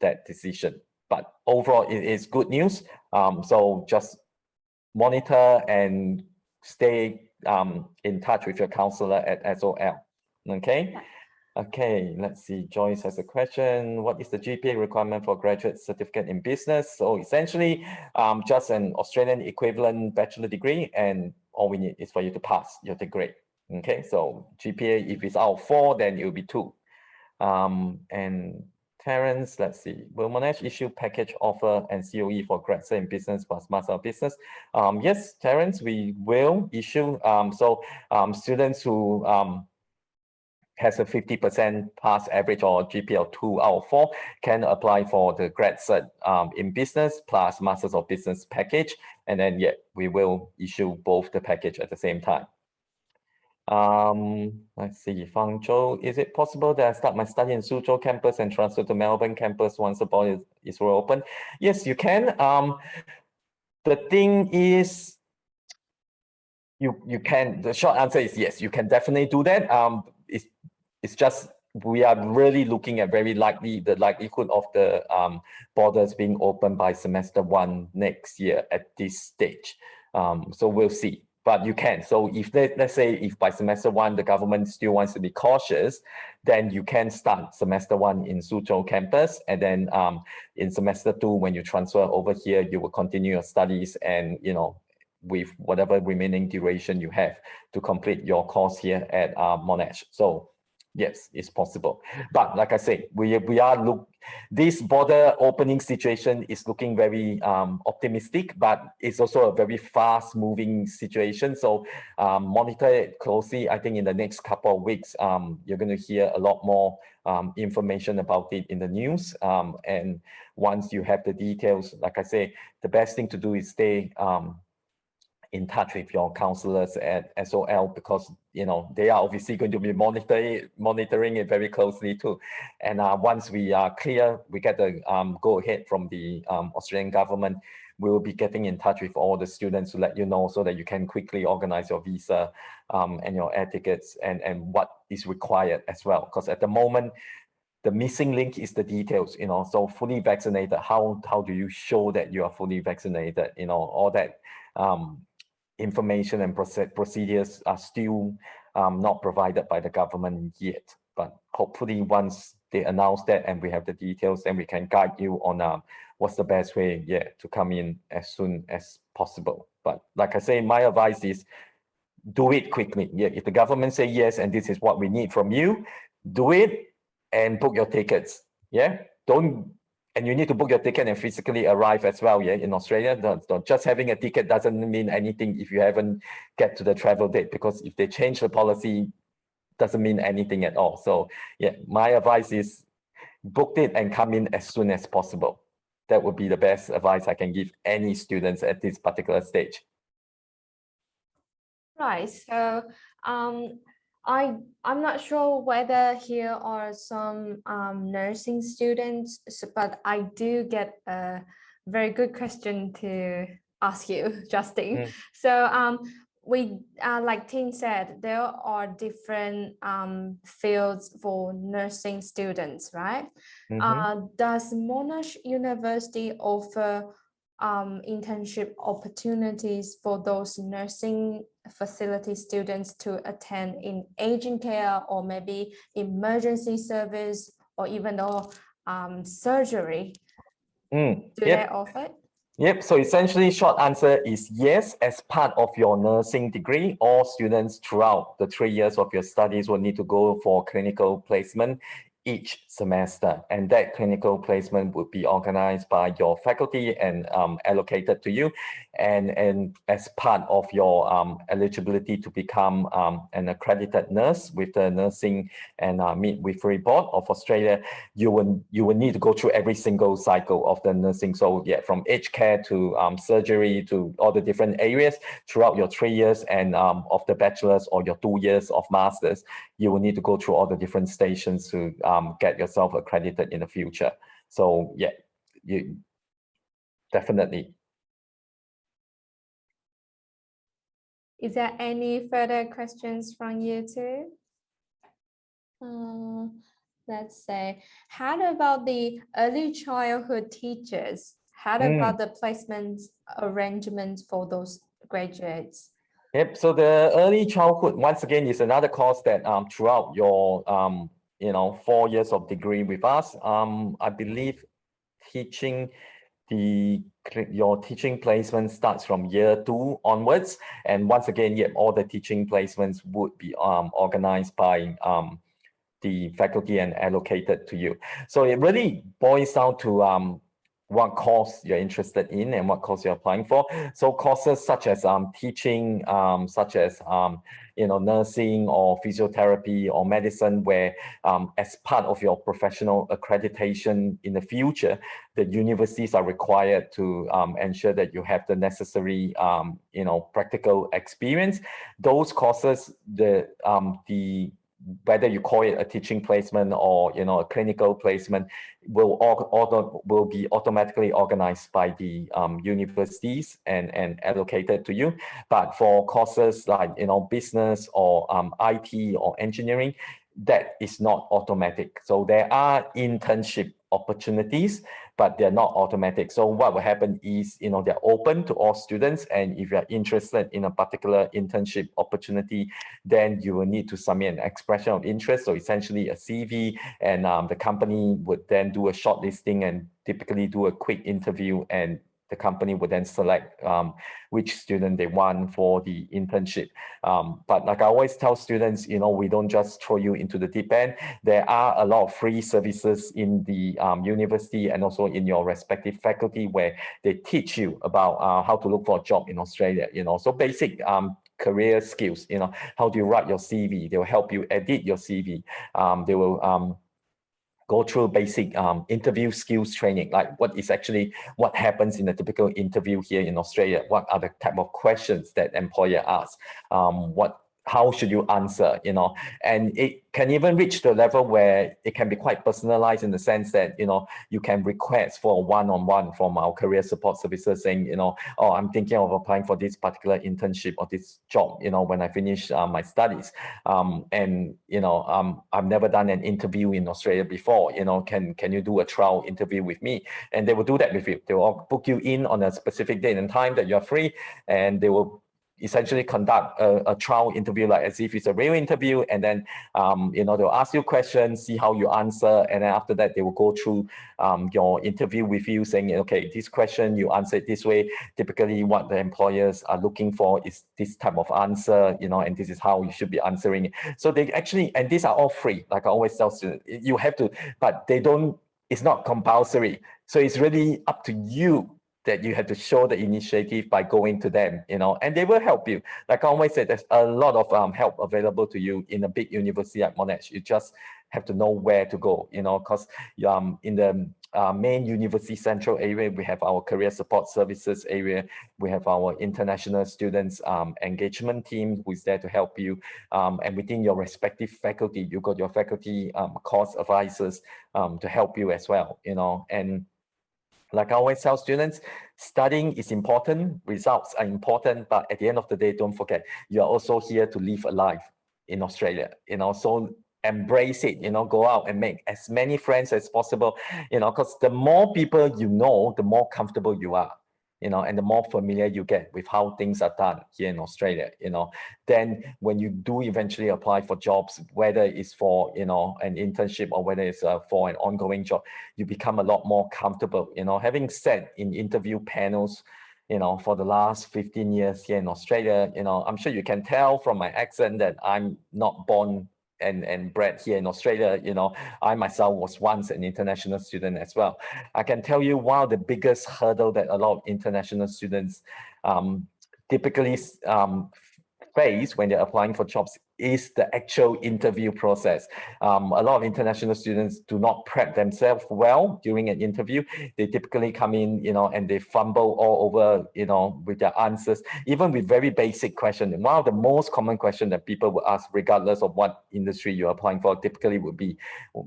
that decision. But overall, it is good news. So just monitor and stay in touch with your counselor at SOL. Okay. Yeah. Okay, let's see. Joyce has a question. What is the GPA requirement for graduate certificate in business? So essentially, just an Australian equivalent bachelor degree, and all we need is for you to pass your degree. Okay, so GPA, if it's out of 4, then it will be 2. And Terence, let's see. Will Monash issue package offer and COE for graduate in business plus master of business? Yes, Terence, we will issue. Students who has a 50% pass average or GPA of 2 out of 4 can apply for the grad cert in business plus masters of business package. And then, yeah, we will issue both the package at the same time. Let's see, Fang Zhou, is it possible that I start my study in Suzhou campus and transfer to Melbourne campus once the border is open? Yes, you can. The thing is, you can, the short answer is yes, you can definitely do that. It's just, we are really looking at the likelihood of the borders being open by semester 1 next year at this stage. So we'll see. But you can. So if let's say if by semester 1 the government still wants to be cautious, then you can start semester 1 in Suzhou campus, and then in semester 2 when you transfer over here, you will continue your studies and, you know, with whatever remaining duration you have to complete your course here at Monash. So yes, it's possible. But like I say, this border opening situation is looking very optimistic, but it's also a very fast moving situation. So monitor it closely. I think in the next couple of weeks, you're going to hear a lot more information about it in the news. And once you have the details, like I say, the best thing to do is stay in touch with your counselors at SOL, because, you know, they are obviously going to be monitoring it very closely too. And once we are clear, we get the go ahead from the Australian government, we'll be getting in touch with all the students to let you know, so that you can quickly organize your visa and your air tickets and what is required as well. Because at the moment, the missing link is the details, you know. So fully vaccinated, how do you show that you are fully vaccinated? You know, all that information and procedures are still not provided by the government yet. But hopefully once they announce that and we have the details, then we can guide you on what's the best way, to come in as soon as possible. But like I say, my advice is do it quickly. If the government say yes, and this is what we need from you, do it and book your tickets. And you need to book your ticket and physically arrive as well, in Australia. Don't just having a ticket doesn't mean anything if you haven't get to the travel date, because if they change the policy, doesn't mean anything at all. So my advice is book it and come in as soon as possible. That would be the best advice I can give any students at this particular stage. Right, so I'm not sure whether here are some nursing students, but I do get a very good question to ask you, Justin. So we, like Tin said, there are different fields for nursing students, right? Does Monash University offer internship opportunities for those nursing facility students to attend in aging care, or maybe emergency service, or even though surgery? Do they offer it? Yep, so essentially short answer is yes. As part of your nursing degree, all students throughout the 3 years of your studies will need to go for clinical placement each semester, and that clinical placement would be organized by your faculty and allocated to you, and as part of your eligibility to become an accredited nurse with the Nursing and Midwifery Board of Australia, you will need to go through every single cycle of the nursing. So yeah, from aged care to surgery to all the different areas throughout your 3 years and of the bachelor's or your 2 years of master's, you will need to go through all the different stations to get yourself accredited in the future. So yeah, you definitely. Is there any further questions from you two? Let's say, how about the early childhood teachers? How about the placement arrangements for those graduates? Yep. So the early childhood, once again, is another course that throughout your 4 years of degree with us, I believe your teaching placement starts from year 2 onwards, and once again, yep, all the teaching placements would be organized by the faculty and allocated to you. So it really boils down to what course you're interested in and what course you're applying for. So courses such as teaching, such as nursing or physiotherapy or medicine, where as part of your professional accreditation in the future, the universities are required to ensure that you have the necessary practical experience. Those courses, whether you call it a teaching placement or a clinical placement, will be automatically organized by the universities and allocated to you. But for courses like business or IT or engineering, that is not automatic. So there are internship opportunities, but they're not automatic. So what will happen is, they're open to all students. And if you're interested in a particular internship opportunity, then you will need to submit an expression of interest. So essentially a CV, and the company would then do a shortlisting and typically do a quick interview, and the company would then select which student they want for the internship. But like I always tell students, we don't just throw you into the deep end. There are a lot of free services in the university and also in your respective faculty where they teach you about how to look for a job in Australia. So basic career skills, how do you write your CV? They will help you edit your CV. They will go through basic interview skills training, like what happens in a typical interview here in Australia, what are the type of questions that employer asks, how should you answer, and it can even reach the level where it can be quite personalized in the sense that, you can request for a one-on-one from our career support services saying, oh, I'm thinking of applying for this particular internship or this job, when I finish my studies. And, I've never done an interview in Australia before, can you do a trial interview with me? And they will do that with you. They will book you in on a specific date and time that you're free, and they will essentially conduct a trial interview, like as if it's a real interview, and then they'll ask you questions, see how you answer, and then after that they will go through your interview with you saying, okay, this question you answer it this way, typically what the employers are looking for is this type of answer, and this is how you should be answering it. So they actually, and these are all free, like I always tell students, you have to, but it's not compulsory. So it's really up to you that you have to show the initiative by going to them, and they will help you. Like I always say, there's a lot of help available to you in a big university like Monash. You just have to know where to go, because in the main university central area, we have our career support services area. We have our international students engagement team who is there to help you. And within your respective faculty, you got your faculty course advisors to help you as well, and like I always tell students, studying is important, results are important, but at the end of the day, don't forget, you are also here to live a life in Australia, so embrace it, go out and make as many friends as possible, because the more people you know, the more comfortable you are, and the more familiar you get with how things are done here in Australia, then when you do eventually apply for jobs, whether it's for, an internship or whether it's for an ongoing job, you become a lot more comfortable, having sat in interview panels, for the last 15 years here in Australia, I'm sure you can tell from my accent that I'm not born and bred here in Australia. I myself was once an international student as well. I can tell you one of the biggest hurdle that a lot of international students typically face when they're applying for jobs is the actual interview process. A lot of international students do not prep themselves well during an interview. They typically come in, and they fumble all over, with their answers, even with very basic questions. And one of the most common questions that people will ask, regardless of what industry you're applying for, typically would be,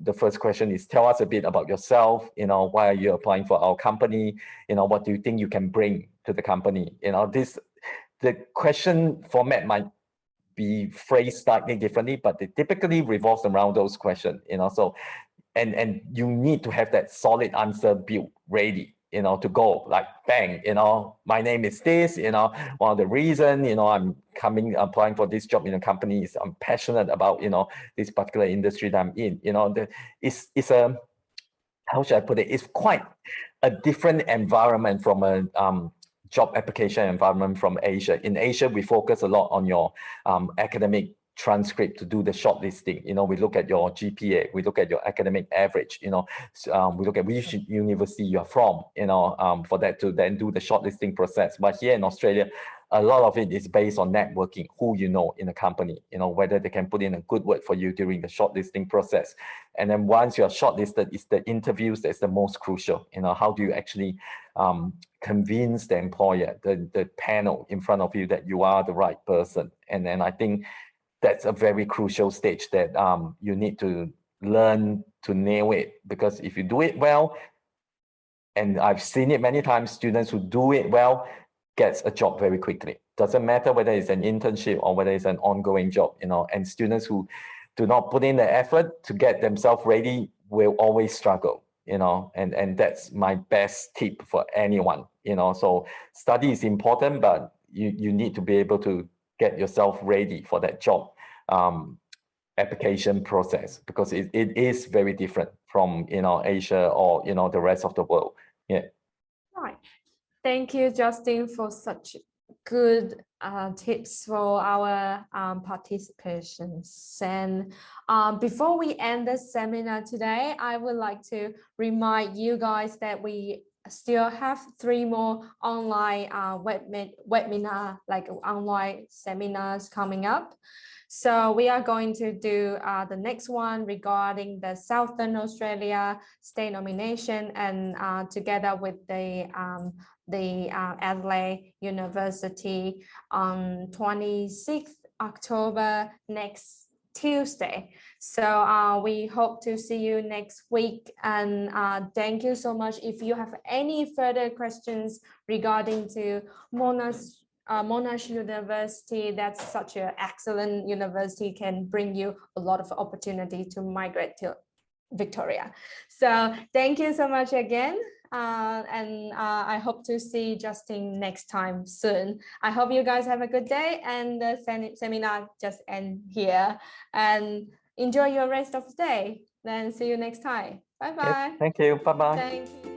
the first question is, tell us a bit about yourself. Why are you applying for our company? What do you think you can bring to the company? The question format might be phrased slightly differently, but it typically revolves around those questions, So, and you need to have that solid answer built ready, to go like bang, my name is this, one of the reason, I'm applying for this job in a company is I'm passionate about, this particular industry that I'm in, it's a, how should I put it? It's quite a different environment from a job application environment from Asia. In Asia, we focus a lot on your academic transcript to do the shortlisting. We look at your GPA, we look at your academic average, we look at which university you're from, for that to then do the shortlisting process. But here in Australia, a lot of it is based on networking, who you know in a company, whether they can put in a good word for you during the shortlisting process. And then once you're shortlisted, it's the interviews that's the most crucial. How do you actually convince the employer, the panel in front of you, that you are the right person? And then I think that's a very crucial stage that you need to learn to nail it, because if you do it well, and I've seen it many times, students who do it well gets a job very quickly. Doesn't matter whether it's an internship or whether it's an ongoing job, and students who do not put in the effort to get themselves ready will always struggle, and that's my best tip for anyone, so study is important, but you need to be able to get yourself ready for that job application process, because it is very different from, Asia or, the rest of the world. Yeah. Right. Thank you, Justin, for such good tips for our participants. And before we end the seminar today, I would like to remind you guys that we still have 3 more online webinar, like online seminars coming up. So we are going to do the next one regarding the Southern Australia state nomination, and together with the Adelaide University on 26th October, next Tuesday. So we hope to see you next week, and thank you so much. If you have any further questions regarding to Monash University, that's such an excellent university, can bring you a lot of opportunity to migrate to Victoria. So thank you so much again. And I hope to see Justin next time soon. I hope you guys have a good day, and the seminar just end here, and enjoy your rest of the day. Then see you next time. Bye-bye. Thank you. Bye-bye. Thank you.